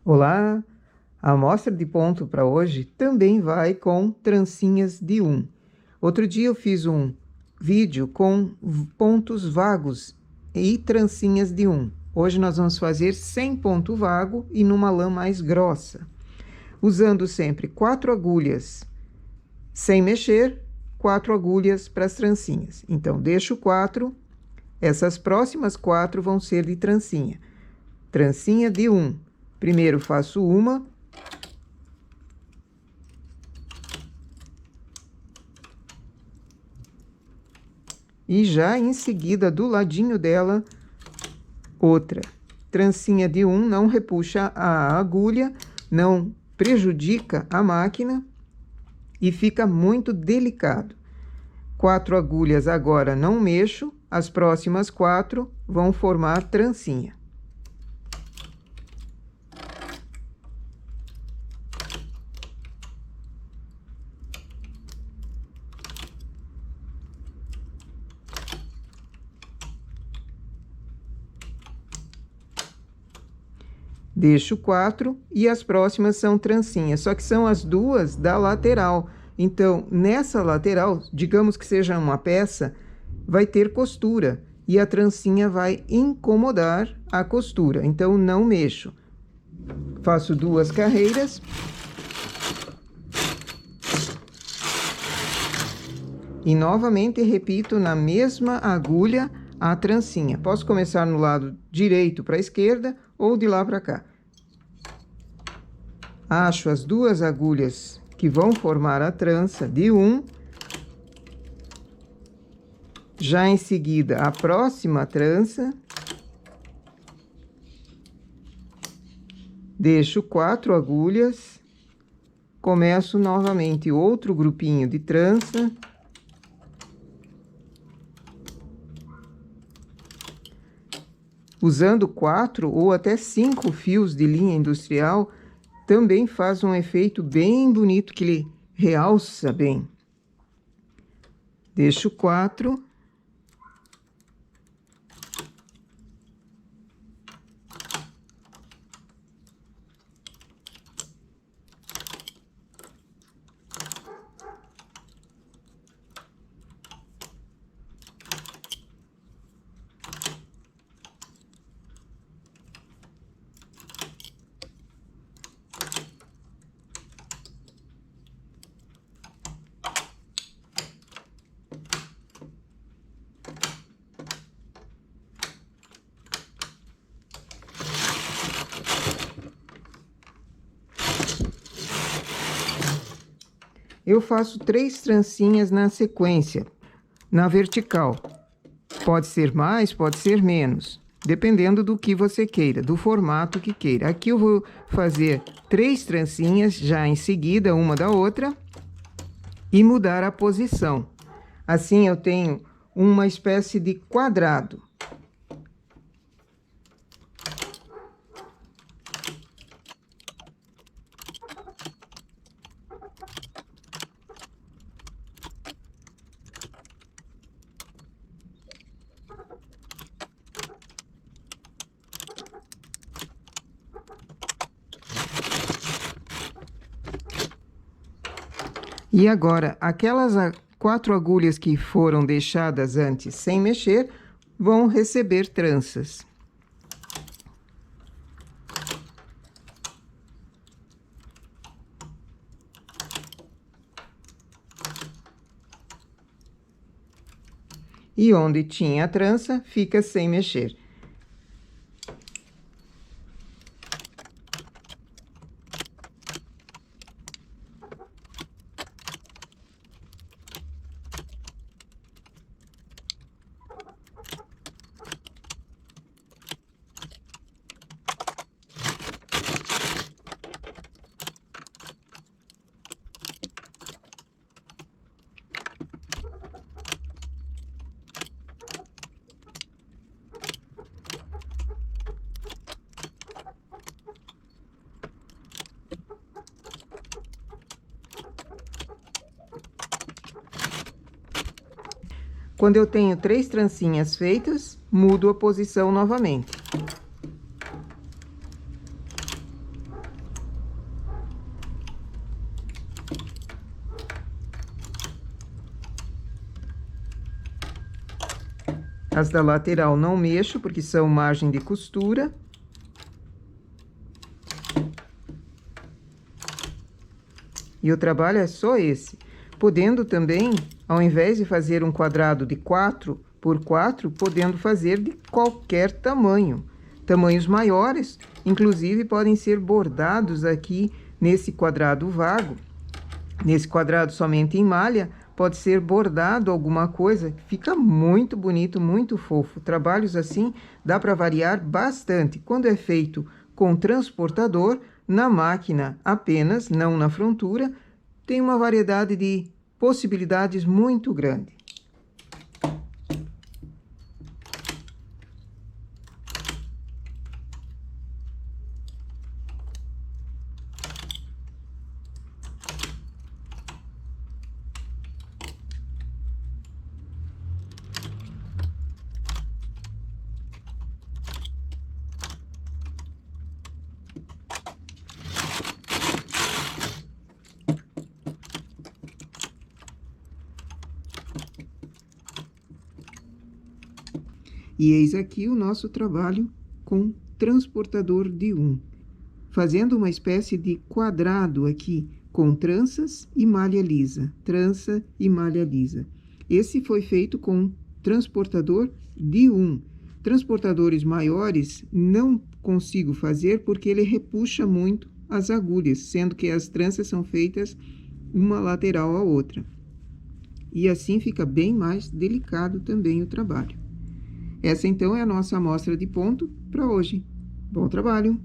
Olá! A amostra de ponto para hoje também vai com trancinhas de 1. Outro dia eu fiz um vídeo com pontos vagos e trancinhas de 1. Hoje nós vamos fazer sem ponto vago e numa lã mais grossa. Usando sempre 4 agulhas sem mexer, 4 agulhas para as trancinhas. Então, deixo 4, essas próximas 4 vão ser de trancinha. Trancinha de 1. Primeiro faço uma. E já em seguida, do ladinho dela, outra. Trancinha de 1, não repuxa a agulha, não prejudica a máquina e fica muito delicado. 4 agulhas agora não mexo, as próximas 4 vão formar trancinha. Deixo 4 e as próximas são trancinhas, só que são as duas da lateral. Então, nessa lateral, digamos que seja uma peça, vai ter costura e a trancinha vai incomodar a costura. Então, não mexo. Faço 2 carreiras. E novamente repito na mesma agulha a trancinha. Posso começar no lado direito para a esquerda ou de lá para cá. Acho as 2 agulhas que vão formar a trança de 1. Já em seguida, a próxima trança. Deixo 4 agulhas. Começo novamente outro grupinho de trança. Usando 4 ou até 5 fios de linha industrial, também faz um efeito bem bonito, que ele realça bem. Deixo 4. Eu faço 3 trancinhas na sequência, na vertical. Pode ser mais, pode ser menos, dependendo do que você queira, do formato que queira. Aqui eu vou fazer 3 trancinhas já em seguida, uma da outra, e mudar a posição. Assim eu tenho uma espécie de quadrado. E agora, aquelas 4 agulhas que foram deixadas antes sem mexer, vão receber tranças. E onde tinha a trança, fica sem mexer. Quando eu tenho 3 trancinhas feitas, mudo a posição novamente. As da lateral não mexo, porque são margem de costura. E o trabalho é só esse. Podendo também, ao invés de fazer um quadrado de 4 por 4, podendo fazer de qualquer tamanho. Tamanhos maiores, inclusive, podem ser bordados aqui nesse quadrado vago. Nesse quadrado somente em malha, pode ser bordado alguma coisa, fica muito bonito, muito fofo. Trabalhos assim dá para variar bastante. Quando é feito com transportador, na máquina apenas, não na frontura, tem uma variedade de possibilidades muito grande. E eis aqui o nosso trabalho com transportador de 1, fazendo uma espécie de quadrado aqui, com tranças e malha lisa, trança e malha lisa. Esse foi feito com transportador de 1. Transportadores maiores não consigo fazer porque ele repuxa muito as agulhas, sendo que as tranças são feitas uma lateral à outra. E assim fica bem mais delicado também o trabalho. Essa, então, é a nossa amostra de ponto para hoje. Bom trabalho!